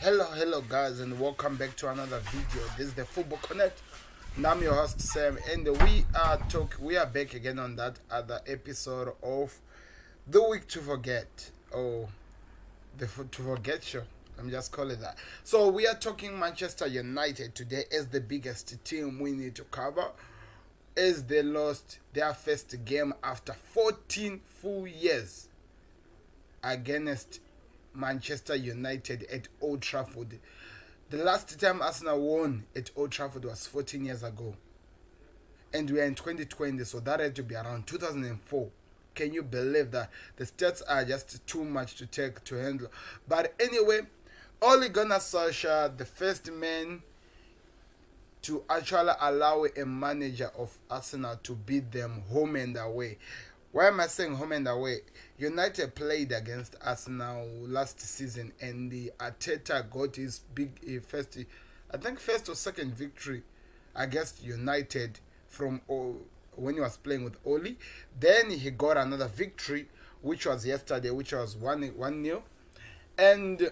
Hello guys, and welcome back to another video. This is the Football Connect, and I'm your host Sam, and we are back again on that other episode of the week to forget, or to forget show. Let me just call it that. So we are talking Manchester United today as the biggest team we need to cover, as they lost their first game after 14 full years against Manchester United at Old Trafford. The last time Arsenal won at Old Trafford was 14 years ago. And we are in 2020, so that had to be around 2004. Can you believe that? The stats are just too much to take to handle. But anyway, Ole Gunnar Solskjaer, the first man to actually allow a manager of Arsenal to beat them home and away. Why am I saying home and away? United played against Arsenal last season, and the Arteta got his first or second victory against United from when he was playing with Oli. Then he got another victory, which was yesterday, which was 1-0. And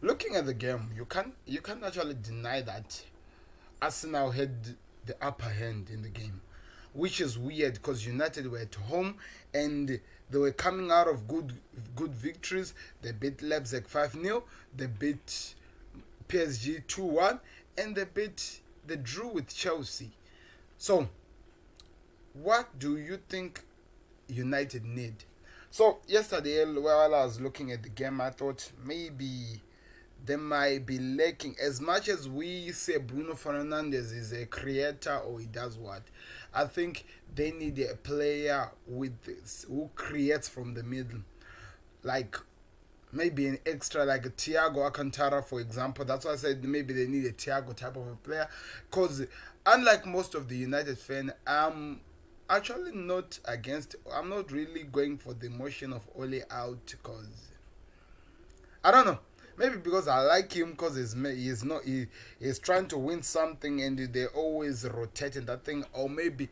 looking at the game, you can't actually deny that Arsenal had the upper hand in the game, which is weird because United were at home and they were coming out of good victories. They beat Leipzig 5-0, they beat PSG 2-1, and they drew with Chelsea. So, what do you think United need? So, yesterday while I was looking at the game, I thought maybe they might be lacking. As much as we say Bruno Fernandes is a creator or he does what, I think they need a player who creates from the middle, like maybe an extra, like a Thiago Alcantara, for example. That's why I said maybe they need a Thiago type of a player, because unlike most of the United fan, I'm actually not against. I'm not really going for the motion of Ole out, because I don't know. Maybe because I like him, because he's trying to win something and they're always rotating that thing, or maybe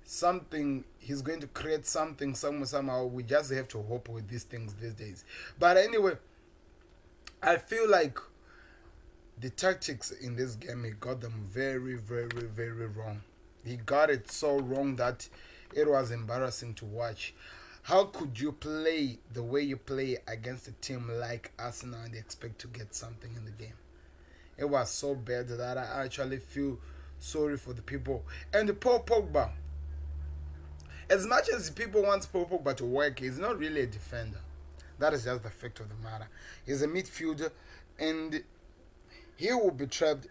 something he's going to create something somehow. We just have to hope with these things these days. But anyway, I feel like the tactics in this game, he got them very, very, very wrong. He got it so wrong that it was embarrassing to watch. How could you play the way you play against a team like Arsenal and expect to get something in the game? It was so bad that I actually feel sorry for the people. And Paul Pogba, as much as people want Paul Pogba to work, he's not really a defender. That is just the fact of the matter. He's a midfielder, and he will be trapped.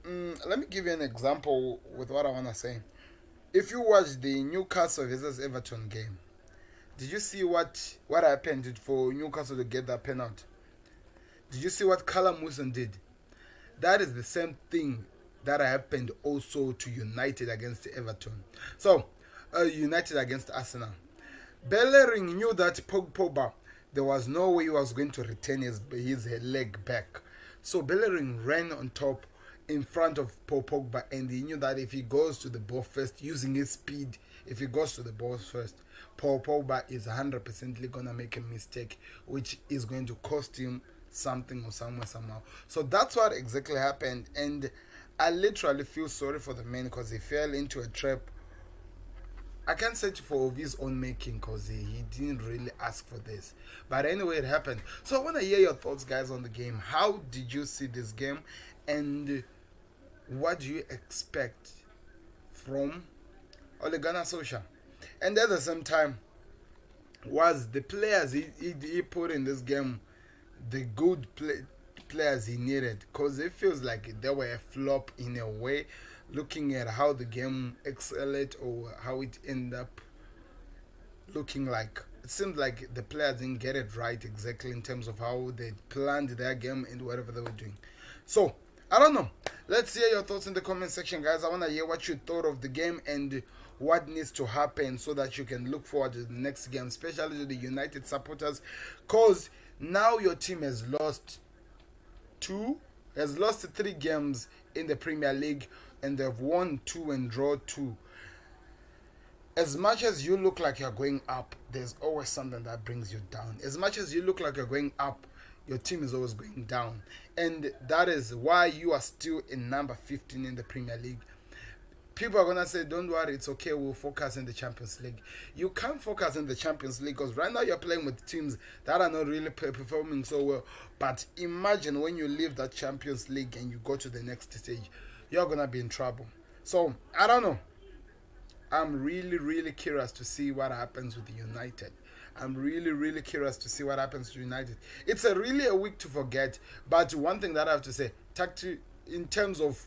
Let me give you an example with what I want to say. If you watch the Newcastle versus Everton game, did you see what happened for Newcastle to get that penalty? Did you see what Callum Wilson did? That is the same thing that happened also to United against Everton. So, United against Arsenal. Bellerin knew that Pogba, there was no way he was going to retain his leg back. So Bellerin ran on top in front of Paul Pogba, and he knew that if he goes to the ball first, using his speed, if he goes to the ball first, Paul Pogba is 100% going to make a mistake, which is going to cost him something or somehow. So that's what exactly happened, and I literally feel sorry for the man, because he fell into a trap. I can't say for his own making, because he didn't really ask for this. But anyway, it happened. So I want to hear your thoughts, guys, on the game. How did you see this game, and what do you expect from Ole Gunnar Solskjaer? And at the same time, was the players he put in this game the good players he needed? Because it feels like they were a flop in a way, looking at how the game excelled or how it ended up looking like. It seemed like the players didn't get it right exactly in terms of how they planned their game and whatever they were doing. So, I don't know. Let's hear your thoughts in the comment section, guys. I want to hear what you thought of the game and what needs to happen so that you can look forward to the next game, especially to the United supporters, because now your team has lost 3 games in the Premier League, and they've won 2 and draw 2. As much as you look like you're going up, there's always something that brings you down. As much as you look like you're going up, your team is always going down. And that is why you are still in number 15 in the Premier League. People are gonna say, "Don't worry, it's okay. We'll focus in the Champions League." You can't focus in the Champions League because right now you're playing with teams that are not really performing so well. But imagine when you leave that Champions League and you go to the next stage, you're gonna be in trouble. So I don't know. I'm really, really curious to see what happens with United. I'm really, really curious to see what happens to United. It's really a week to forget. But one thing that I have to say, in terms of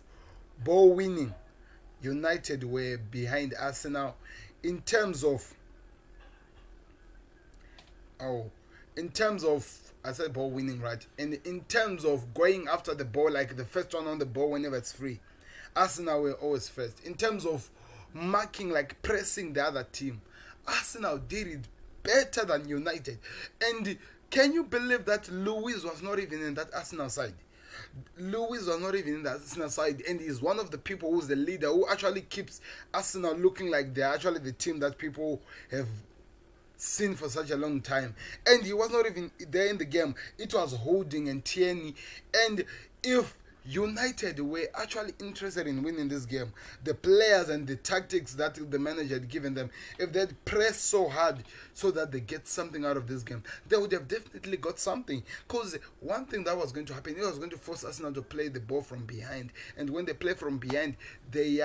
ball winning, United were behind Arsenal. In terms of oh, in terms of I said ball winning, right? And in terms of going after the ball, like the first one on the ball whenever it's free, Arsenal were always first. In terms of marking, like pressing the other team, Arsenal did it better than United. And can you believe that Luis was not even in that Arsenal side? Lewis was not even in the Arsenal side, and he's one of the people who's the leader who actually keeps Arsenal looking like they're actually the team that people have seen for such a long time. And he was not even there in the game. It was Holding and Tierney. And if United were actually interested in winning this game, the players and the tactics that the manager had given them, if they'd pressed so hard so that they get something out of this game, they would have definitely got something. Because one thing that was going to happen, it was going to force Arsenal to play the ball from behind. And when they play from behind, they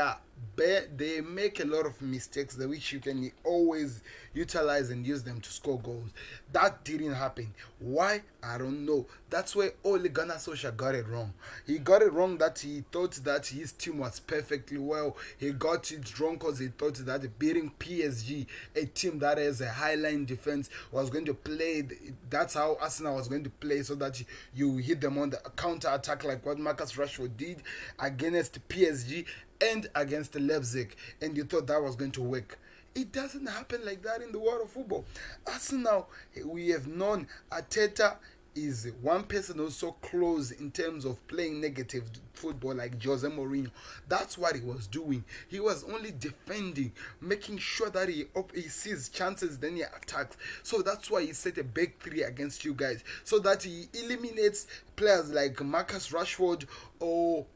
make a lot of mistakes which you can always utilize and use them to score goals. That didn't happen. Why? I don't know. That's where Ole Gunnar Solskjaer got it wrong. He got it wrong that he thought that his team was perfectly well. He got it wrong because he thought that beating PSG, a team that has a high line defense, was going to play. That's how Arsenal was going to play, so that you hit them on the counter attack like what Marcus Rashford did against PSG and against Leipzig, and you thought that was going to work. It doesn't happen like that in the world of football. Arsenal, we have known Arteta is one person who's so close in terms of playing negative football like Jose Mourinho. That's what he was doing. He was only defending, making sure that he sees chances, then he attacks. So that's why he set a back three against you guys, so that he eliminates players like Marcus Rashford or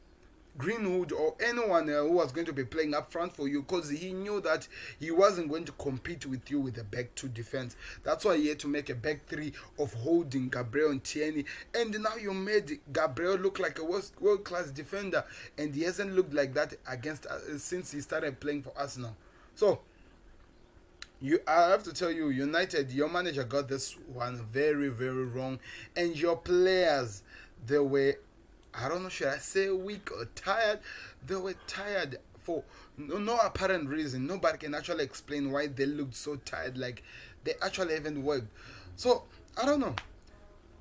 Greenwood or anyone who was going to be playing up front for you, because he knew that he wasn't going to compete with you with a back two defense. That's why he had to make a back three of Holding, Gabriel and Tierney. And now you made Gabriel look like a world-class defender, and he hasn't looked like that against since he started playing for Arsenal. So I have to tell you, United, your manager got this one very, very wrong, and your players, they were, I don't know, should I say weak or tired? They were tired for no apparent reason. Nobody can actually explain why they looked so tired, like they actually haven't worked. So, I don't know.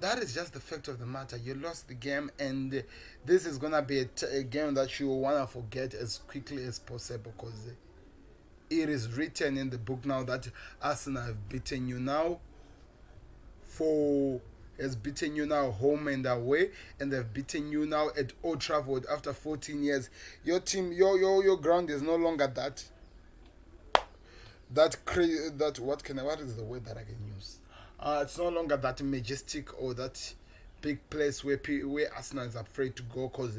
That is just the fact of the matter. You lost the game, and this is going to be a game that you want to forget as quickly as possible, because it is written in the book now that Arsenal have beaten you now has beaten you now home and away, and they've beaten you now at Old Trafford after 14 years. Your team, your ground is no longer what is the word that I can use? It's no longer that majestic or that big place where Arsenal is afraid to go, because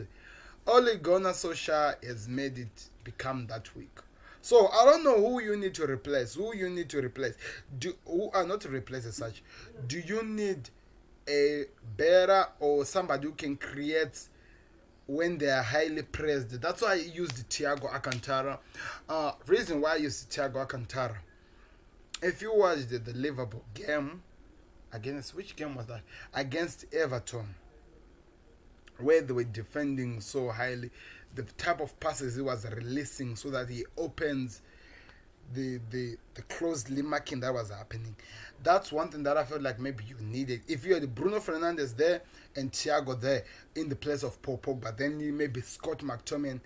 Ole Gunnar Solskjaer has made it become that weak. So I don't know who you need to replace. Not to replace as such. Do you need a better or somebody who can create when they are highly pressed? That's why I used Thiago Alcantara. Reason why I used Thiago Alcantara, if you watched the Liverpool game against, which game was that? Against Everton, where they were defending so highly, the type of passes he was releasing so that he opens the closely marking that was happening. That's one thing that I felt like maybe you needed. If you had Bruno Fernandes there and Thiago there in the place of Paul Pogba, then you maybe Scott McTominay,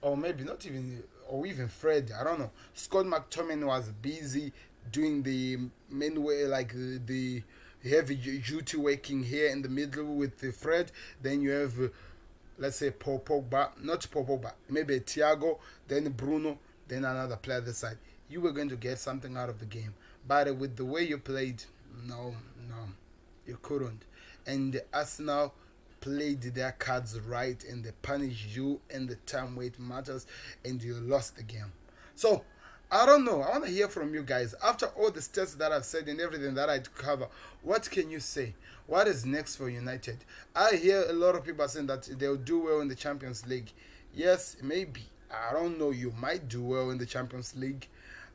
or maybe not even, or even Fred, I don't know. Scott McTominay was busy doing the main way, like the heavy duty working here in the middle with the Fred. Then you have, let's say, Paul Pogba, not Paul Pogba, maybe Thiago, then Bruno, then another player this side. You were going to get something out of the game. But with the way you played, no, you couldn't. and Arsenal played their cards right and they punished you in the time where it matters and you lost the game. So I don't know. I want to hear from you guys. After all the stats that I've said and everything that I cover, what can you say? What is next for United? I hear a lot of people saying that they'll do well in the Champions League. Yes, maybe. I don't know. You might do well in the Champions League.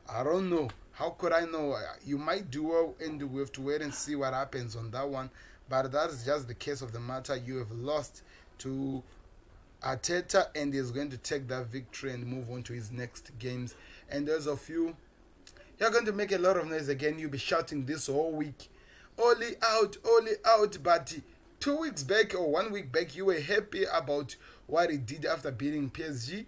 I don't know. How could I know? You might do well, and we have to wait and see what happens on that one. But that is just the case of the matter. You have lost to Arteta, and he's going to take that victory and move on to his next games. And those of you, you're going to make a lot of noise again. You'll be shouting this whole week. Ole out, Ole out. But 2 weeks back or 1 week back, you were happy about what he did after beating PSG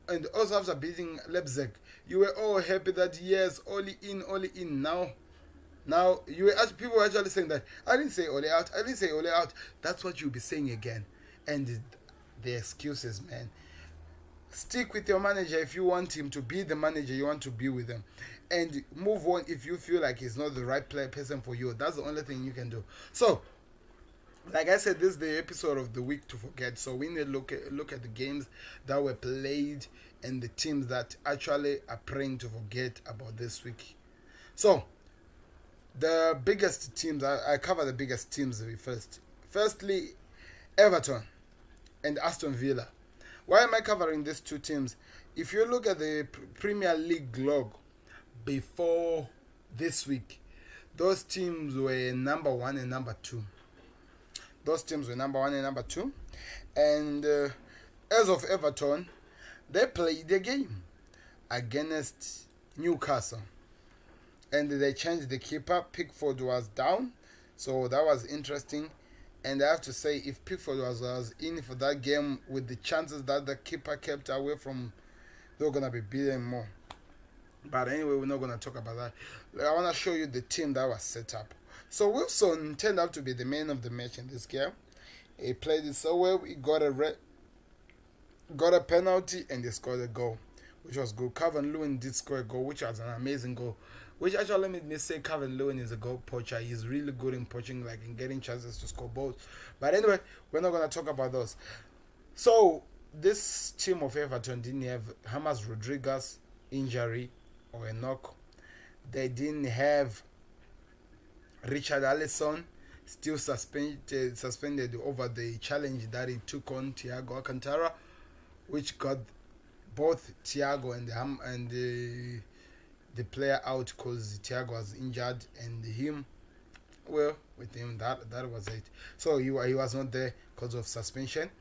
and also after beating Leipzig. You were all happy that yes, Ole in, Ole in. Now you were people were actually saying that I didn't say Ole out, I didn't say Ole out. That's what you'll be saying again. And the excuses, man. Stick with your manager if you want him to be the manager you want to be with him, and move on if you feel like he's not the right person for you. That's the only thing you can do. So, like I said, this is the episode of the week to forget. So we need to look at the games that were played and the teams that actually are praying to forget about this week. So the biggest teams, I cover the biggest teams first. Firstly, Everton and Aston Villa. Why am I covering these two teams? If you look at the Premier League log before this week, those teams were number 1 and number 2. Those teams were number 1 and number 2. And as of Everton, they played the game against Newcastle. And they changed the keeper. Pickford was down. So that was interesting. And I have to say, if Pickford was in for that game with the chances that the keeper kept away from, they were going to be beaten more. But anyway, we're not going to talk about that. I want to show you the team that was set up. So Wilson turned out to be the man of the match in this game. He played it so well. He got a penalty and he scored a goal, which was good. Calvin Lewin did score a goal, which was an amazing goal. Which actually made me say Calvin Lewin is a goal poacher. He's really good in poaching, like in getting chances to score goals. But anyway, we're not going to talk about those. So this team of Everton didn't have James Rodriguez injury or a knock. They didn't have Richard Alisson still suspended over the challenge that he took on Thiago Alcantara, which got both Thiago and the player out because Thiago was injured, and him, well, with him that was it. So he was not there because of suspension.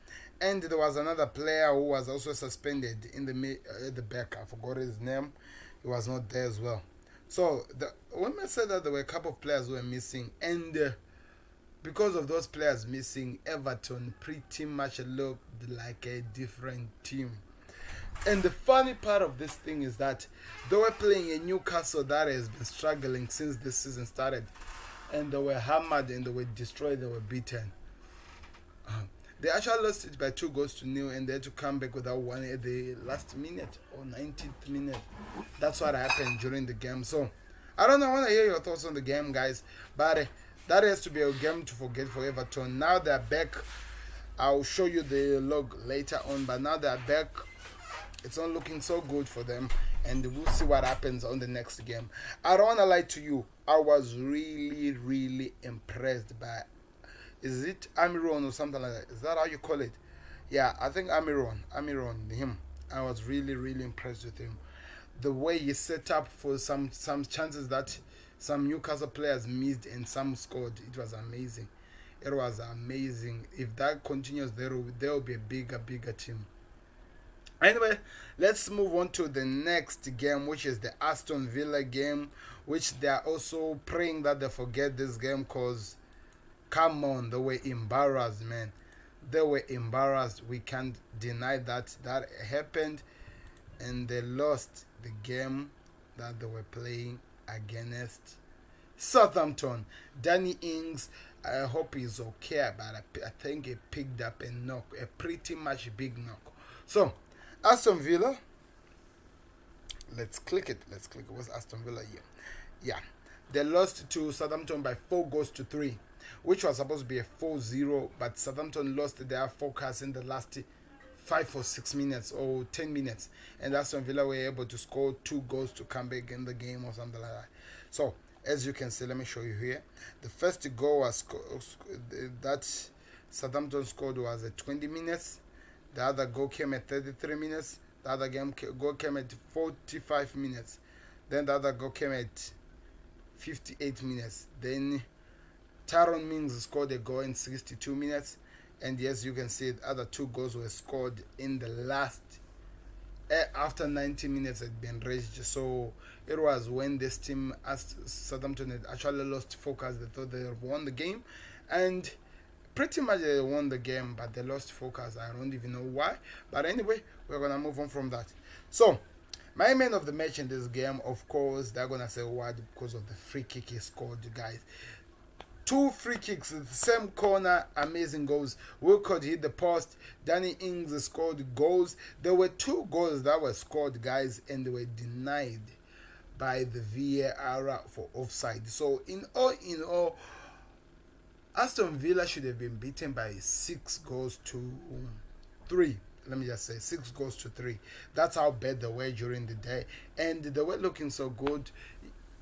And there was another player who was also suspended in the back. I forgot his name. He was not there as well. So when I said that there were a couple of players who were missing, and because of those players missing, Everton pretty much looked like a different team. And the funny part of this thing is that they were playing a Newcastle that has been struggling since this season started. And they were hammered and they were destroyed, they were beaten. They actually lost it by 2-0, and they had to come back without one at the last minute or 19th minute. That's what happened during the game. So, I don't know, I want to hear your thoughts on the game, guys. But that has to be a game to forget for Everton. Now they're back. I'll show you the log later on, but now they're back. It's not looking so good for them, and we'll see what happens on the next game. I don't want to lie to you. I was really, really impressed by, is it Amiron or something like that? Is that how you call it? Yeah, I think Amiron, him. I was really, really impressed with him. The way he set up for some chances that some Newcastle players missed and some scored, it was amazing. It was amazing. If that continues, there will be a bigger team. Anyway, let's move on to the next game, which is the Aston Villa game, which they are also praying that they forget this game because, come on, they were embarrassed, man. They were embarrassed. We can't deny that happened, and they lost the game that they were playing against Southampton. Danny Ings, I hope he's okay, but I think he picked up a knock, a pretty much big knock. So, Aston Villa, let's click it. What's Aston Villa here? Yeah, they lost to Southampton by 4-3. which was supposed to be a 4-0, but Southampton lost their focus in the last 5 or 6 minutes or 10 minutes, and Aston Villa were able to score 2 goals to come back in the game or something like that. So as you can see, let me show you here. The first goal was that Southampton scored was at 20 minutes. The other goal came at 33 minutes. The other goal came at 45 minutes. Then the other goal came at 58 minutes. Then Tyrone Mings scored a goal in 62 minutes. And yes, you can see the other 2 goals were scored in the last, after 90 minutes had been reached. So it was when this team, as Southampton, had actually lost focus. They thought they won the game, and pretty much they won the game, but they lost focus. I don't even know why. But anyway, we're gonna move on from that. So my man of the match in this game, of course, they're gonna say why, because of the free kick he scored, guys. 2 free kicks, the same corner, amazing goals. Wilcott hit the post. Danny Ings scored goals. There were 2 goals that were scored, guys, and they were denied by the VAR for offside. So in all, Aston Villa should have been beaten by 6 goals to 3. Let me just say 6 goals to 3. That's how bad they were during the day, and they were looking so good.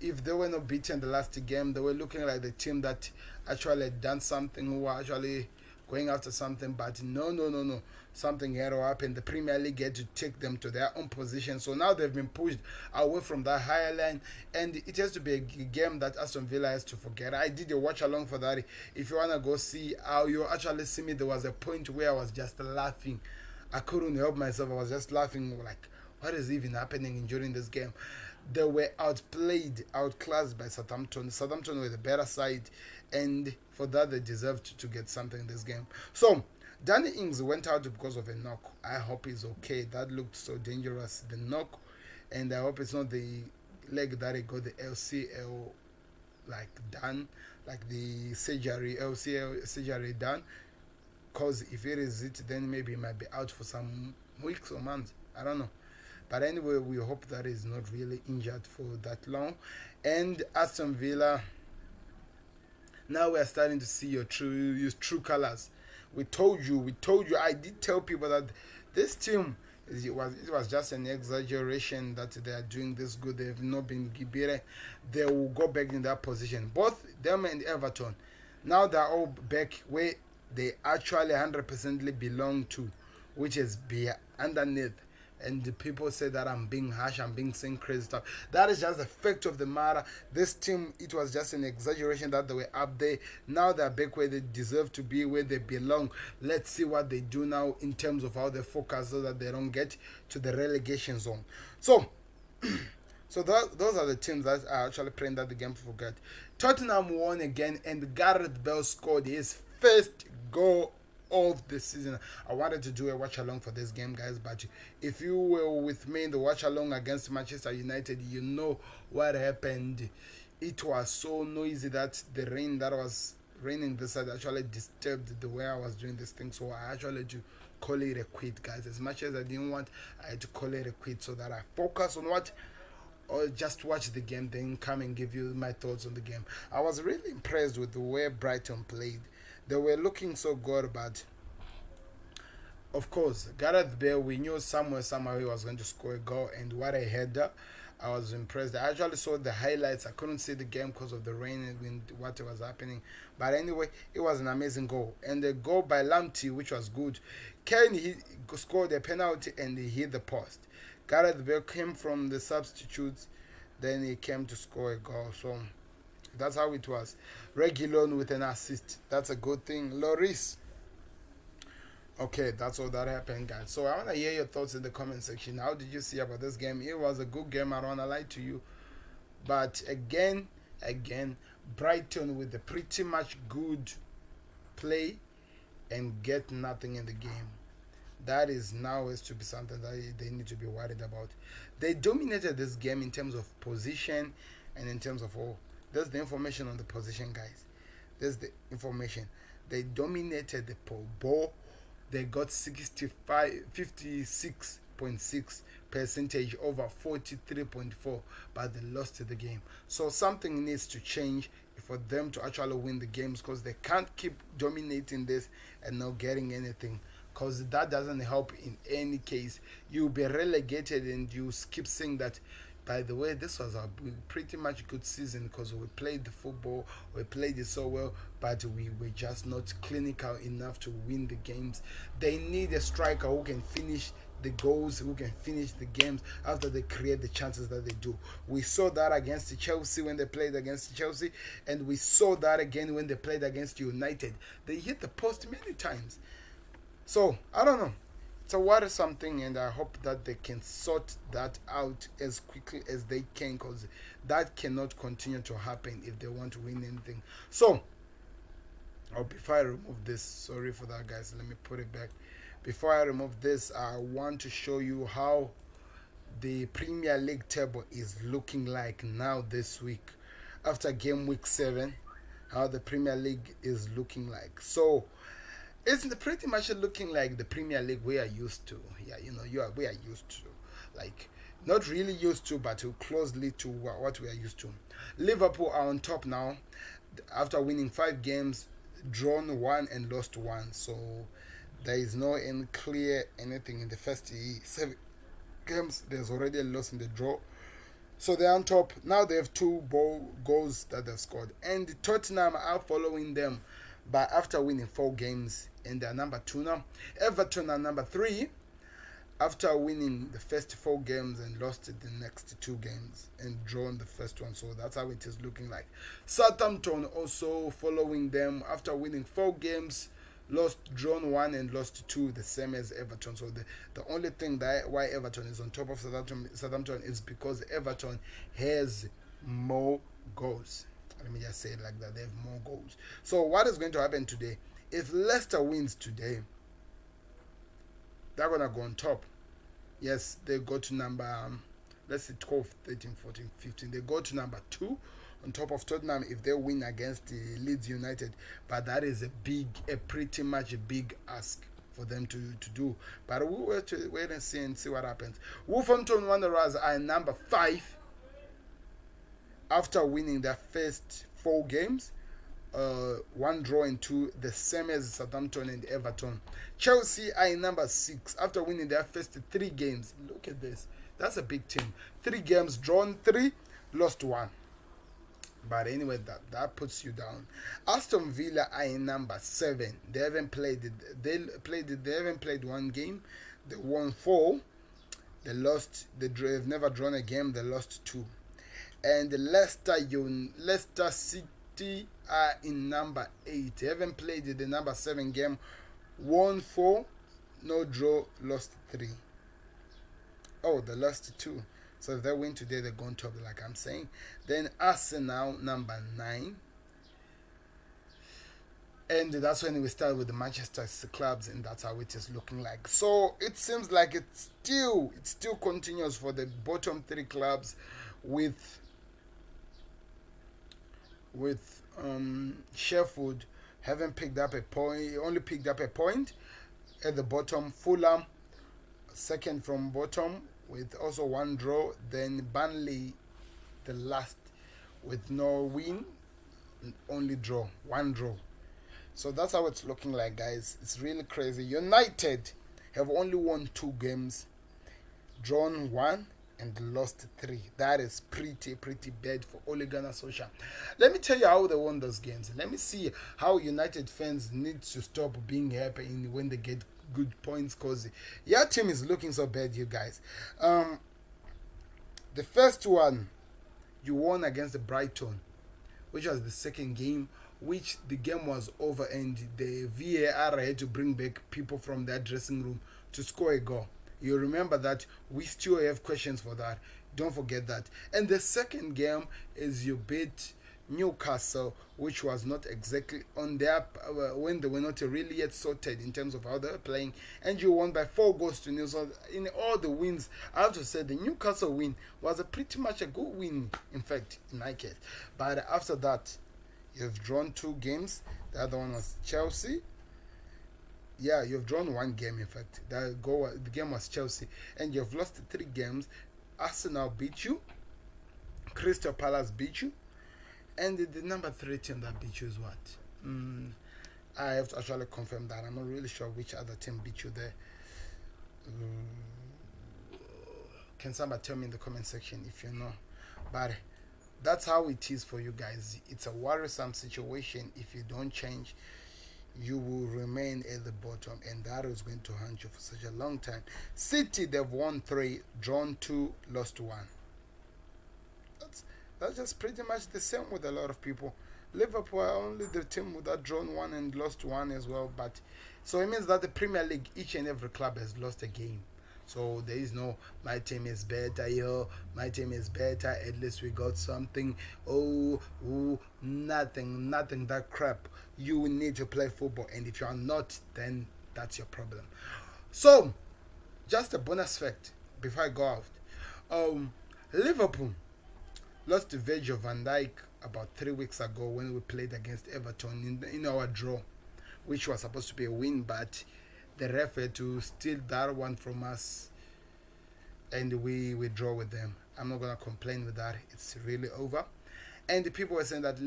If they were not beaten the last game, they were looking like the team that actually had done something, who were actually going after something. But no. Something had to happen. The Premier League had to take them to their own position. So now they've been pushed away from that higher line. And it has to be a game that Aston Villa has to forget. I did a watch along for that. If you want to go see how you actually see me, there was a point where I was just laughing. I couldn't help myself. I was just laughing like, what is even happening during this game? They were outplayed, outclassed by Southampton. Southampton were the better side, and for that they deserved to get something in this game. So Danny Ings went out because of a knock. I hope he's okay. That looked so dangerous, the knock, and I hope it's not the leg that he got the LCL done, like the surgery, LCL surgery done. Because if it is it, then maybe he might be out for some weeks or months. I don't know. But anyway, we hope that he's not really injured for that long. And Aston Villa, now we're starting to see your true colors. We told you. I did tell people that this team, it was just an exaggeration that they are doing this good. They have not been beaten. They will go back in that position. Both them and Everton, now they're all back where they actually 100% belong to, which is underneath. And the people say that I'm being harsh, I'm being saying crazy stuff. That is just the fact of the matter. This team, it was just an exaggeration that they were up there. Now they're back where they deserve to be, where they belong. Let's see what they do now in terms of how they focus so that they don't get to the relegation zone. So those are the teams that are actually praying that the game to forget. Tottenham won again, and Gareth Bale scored his first goal of the season. I wanted to do a watch along for this game, guys, but if you were with me in the watch along against Manchester United, you know what happened. It was so noisy that the rain that was raining this side actually disturbed the way I was doing this thing, so I actually had to call it a quit, guys. As much as I didn't want, I had to call it a quit so that I focus on what, or just watch the game, then come and give you my thoughts on the game. I was really impressed with the way Brighton played. They were looking so good, but of course, Gareth Bale, we knew somehow he was going to score a goal, and what I heard, I was impressed. I actually saw the highlights. I couldn't see the game because of the rain and what was happening. But anyway, it was an amazing goal. And the goal by Lamptey, which was good. Kane, he scored a penalty and he hit the post. Gareth Bale came from the substitutes, then he came to score a goal. So that's how it was. Reguilon with an assist. That's a good thing. Lloris. Okay, that's all that happened, guys. So I want to hear your thoughts in the comment section. How did you see about this game? It was a good game. I don't want to lie to you. But again, Brighton with a pretty much good play and get nothing in the game. That is now has to be something that they need to be worried about. They dominated this game in terms of position and in terms of all. There's the information on the position, guys. There's the information. They dominated the ball. They got 56% 45.6 percentage over 43.4, but they lost the game. So something needs to change for them to actually win the games, because they can't keep dominating this and not getting anything, because that doesn't help in any case. You'll be relegated and you keep saying that, by the way, this was a pretty much good season because we played the football, we played it so well, but we were just not clinical enough to win the games. They need a striker who can finish the goals, who can finish the games after they create the chances that they do. We saw that against Chelsea when they played against Chelsea, and we saw that again when they played against United. They hit the post many times. So, I don't know. It's a worrisome thing, and I hope that they can sort that out as quickly as they can, because that cannot continue to happen if they want to win anything. So, before I remove this, sorry for that, guys, let me put it back. Before I remove this, I want to show you how the Premier League table is looking like now this week, after game week 7, how the Premier League is looking like. So, it's pretty much looking like the Premier League we are used to. Yeah, we are used to. Like, not really used to, but closely to what we are used to. Liverpool are on top now after winning 5 games, drawn 1 and lost 1. So there is no clear anything in the first 7 games. There's already a loss in the draw. So they're on top. Now they have 2 goals that they've scored. And Tottenham are following them, but after winning 4 games, and they're number 2 now. Everton are number 3 after winning the first 4 games and lost the next 2 games and drawn the first one. So that's how it is looking like. Southampton also following them after winning 4 games, drawn 1 and lost 2, the same as Everton. So the only thing that why Everton is on top of Southampton is because Everton has more goals. Let me just say it like that. They have more goals. So what is going to happen today? If Leicester wins today, they're going to go on top. Yes, they go to number, let's say 12, 13, 14, 15. They go to number 2 on top of Tottenham if they win against the Leeds United. But that is pretty much a big ask for them to do. But we'll have to wait and see what happens. Wolverhampton Wanderers are number 5 after winning their first 4 games. 1 draw and 2, the same as Southampton and Everton. Chelsea are in number 6 after winning their first 3 games. Look at this. That's a big team. 3 games, drawn 3, lost 1. But anyway, that puts you down. Aston Villa are in number 7. They haven't played it. They haven't played 1 game. They won 4. They lost. They've never drawn a game. They lost 2. And Leicester City are in number 8. They haven't played the number 7 game. Won 4, no draw, lost 3. Oh, they lost 2. So if they win today, they're going top, like I'm saying. Then Arsenal, number 9. And that's when we start with the Manchester clubs, and that's how it is looking like. So it seems like it still continues for the bottom 3 clubs with Sheffield haven't picked up a point, only picked up a point at the bottom. Fulham second from bottom with also 1 draw. Then Burnley the last with no win, only 1 draw. So that's how it's looking like, guys. It's really crazy. United have only won 2 games, drawn 1 and lost 3. That is pretty bad for Ole Gunnar Solskjaer. Let me tell you how they won those games. Let me see how United fans need to stop being happy when they get good points, because your team is looking so bad, you guys. The first one, you won against the Brighton, which was the second game, which the game was over and the VAR had to bring back people from their dressing room to score a goal. You remember that. We still have questions for that. Don't forget that. And the second game is you beat Newcastle, which was not exactly on their when they were not really yet sorted in terms of how they were playing, and you won by 4 goals to nil. So in all the wins, I have to say the Newcastle win was pretty much a good win, in fact, in my case. But after that, you've drawn 2 games. The other one was Chelsea. Yeah, you've drawn one game. In fact, the game was Chelsea, and you've lost 3 games. Arsenal beat you. Crystal Palace beat you, and the number 3 team that beat you is what? Mm, I have to actually confirm that. I'm not really sure which other team beat you there. Can somebody tell me in the comment section if you know? But that's how it is for you guys. It's a worrisome situation. If you don't change, you will remain at the bottom, and that is going to haunt you for such a long time. City, they've won 3, drawn 2, lost 1. That's just pretty much the same with a lot of people. Liverpool are only the team that drawn 1 and lost 1 as well. But so it means that the Premier League, each and every club has lost a game. So there is no my team is better, yo. My team is better. At least we got something. Oh, nothing, that crap. You need to play football, and if you are not, then that's your problem. So, just a bonus fact before I go out. Liverpool lost to Virgil van Dijk about 3 weeks ago when we played against Everton in our draw, which was supposed to be a win, but the ref had to steal that one from us, and we draw with them. I'm not gonna complain with that. It's really over. And the people were saying that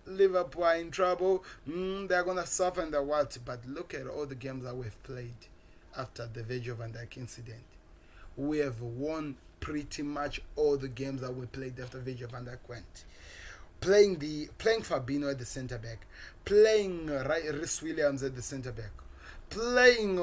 Liverpool are in trouble. They're gonna suffer and the what? But look at all the games that we've played after the Virgil van Dijk incident. We have won pretty much all the games that we played after Virgil van Dijk went. Playing Fabinho at the centre back, playing Rhys Williams at the centre back, playing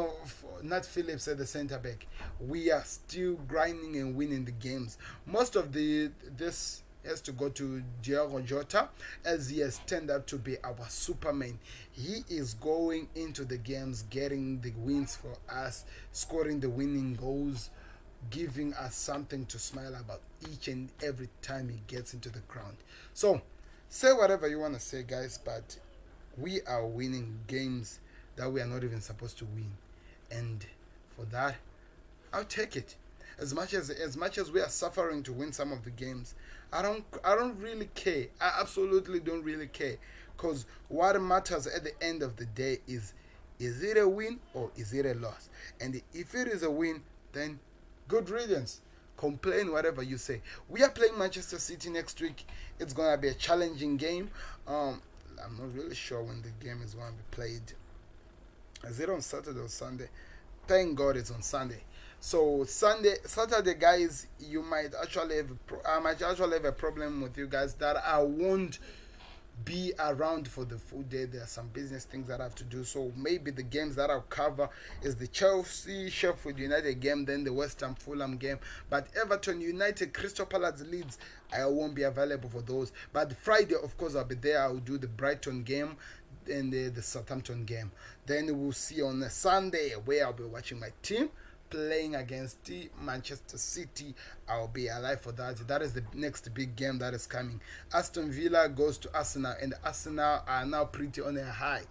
Nat Phillips at the centre back. We are still grinding and winning the games. Most of this has to go to Thiago Jota, as he has turned out to be our Superman. He is going into the games, getting the wins for us, scoring the winning goals, giving us something to smile about each and every time he gets into the ground. So, say whatever you want to say, guys, but we are winning games that we are not even supposed to win, and for that, I'll take it. As much as we are suffering to win some of the games, I don't really care. I absolutely don't really care, because what matters at the end of the day is it a win or is it a loss? And if it is a win, then good riddance. Complain whatever you say. We are playing Manchester City next week. It's gonna be a challenging game. I'm not really sure when the game is gonna be played. Is it on Saturday or Sunday? Thank God it's on Sunday. So Saturday, guys, I might actually have a problem with you guys that I won't be around for the full day. There are some business things that I have to do. So maybe the games that I'll cover is the Chelsea Sheffield United game, then the West Ham Fulham game. But Everton United, Crystal Palace Leeds, I won't be available for those. But Friday, of course, I'll be there. I'll do the Brighton game and the Southampton game. Then we'll see on a Sunday where I'll be watching my team playing against the Manchester City. I'll be alive for that. That is the next big game that is coming. Aston Villa goes to Arsenal, and Arsenal are now pretty on a high.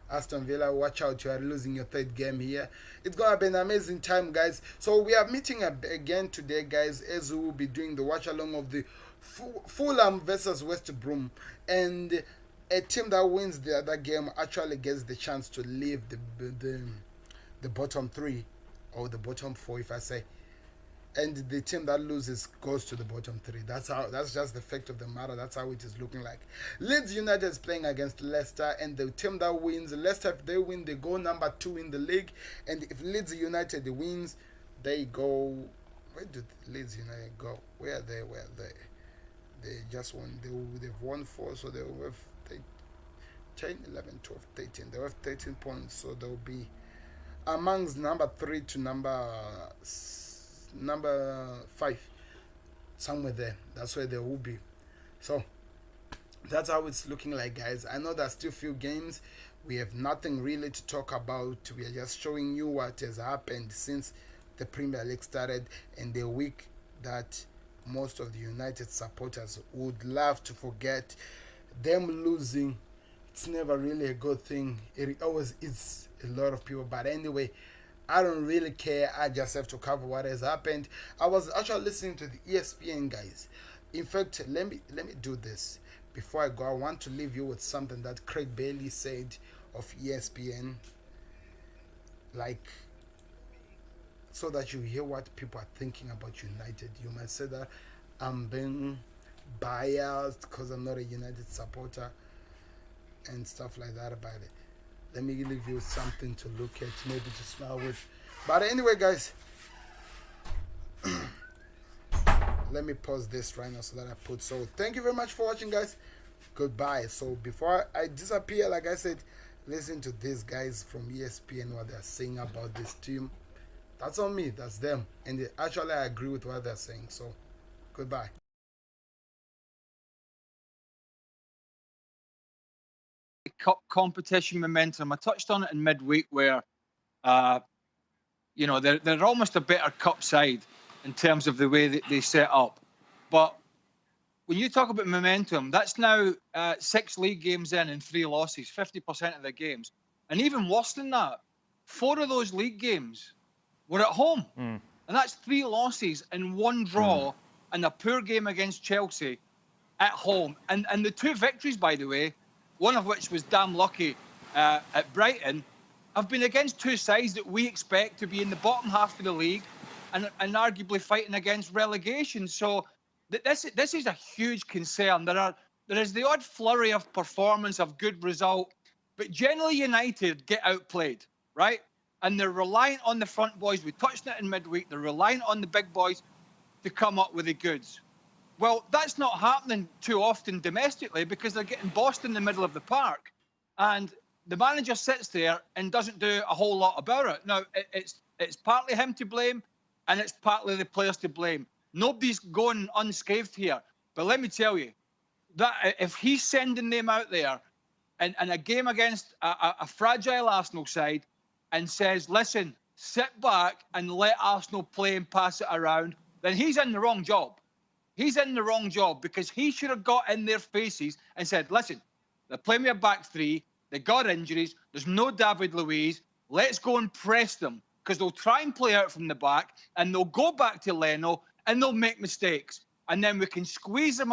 Aston Villa, watch out, you are losing your 3rd game here. It's gonna be an amazing time, guys. So we are meeting again today, guys, as we will be doing the watch along of the Fulham versus West Brom, and a team that wins the other game actually gets the chance to leave the bottom 3, or the bottom 4, if I say, and the team that loses goes to the bottom 3. That's just the fact of the matter. That's how it is looking like. Leeds United is playing against Leicester, and the team that wins, Leicester, if they win, they go number 2 in the league, and if Leeds United wins, they go. Where did Leeds United go? Where are they? They just won. They've won 4, so they will have 10, 11, 12, 13. They have 13 points, so they'll be amongst number 3 to number 5, somewhere there. That's where they will be. So that's how it's looking like, guys. I know there's still few games. We have nothing really to talk about. We are just showing you what has happened since the Premier League started, and the week that most of the United supporters would love to forget. Them losing, it's never really a good thing. It always is a lot of people. But anyway, I don't really care. I just have to cover what has happened. I was actually listening to the ESPN guys. In fact, let me do this before I go. I want to leave you with something that Craig Bailey said of ESPN. like, so that you hear what people are thinking about United. You might say that I'm being biased because I'm not a United supporter and stuff like that about it. Let me give you something to look at, maybe to smile with. But anyway, guys, let me pause this right now so that I put. So thank you very much for watching, guys. Goodbye. So before I disappear, like I said, listen to these guys from ESPN, what they're saying about this team. That's on me, that's them. And actually I agree with what they're saying. So goodbye. Cup competition momentum. I touched on it in midweek where, they're almost a better cup side in terms of the way that they set up. But when you talk about momentum, that's now 6 league games in and 3 losses, 50% of the games. And even worse than that, 4 of those league games were at home. And that's 3 losses and 1 draw and a poor game against Chelsea at home. And the 2 victories, by the way, one of which was damn lucky at Brighton, have been against 2 sides that we expect to be in the bottom half of the league and arguably fighting against relegation. So this is a huge concern. There is the odd flurry of performance, of good result, but generally United get outplayed, right? And they're reliant on the front boys. We touched it in midweek. They're reliant on the big boys to come up with the goods. Well, that's not happening too often domestically because they're getting bossed in the middle of the park. And the manager sits there and doesn't do a whole lot about it. Now, it's partly him to blame and it's partly the players to blame. Nobody's going unscathed here. But let me tell you, that if he's sending them out there in a game against a fragile Arsenal side and says, listen, sit back and let Arsenal play and pass it around, then he's in the wrong job. He's in the wrong job because he should have got in their faces and said, listen, they're playing me a back 3. They got injuries. There's no David Luiz. Let's go and press them because they'll try and play out from the back and they'll go back to Leno and they'll make mistakes. And then we can squeeze them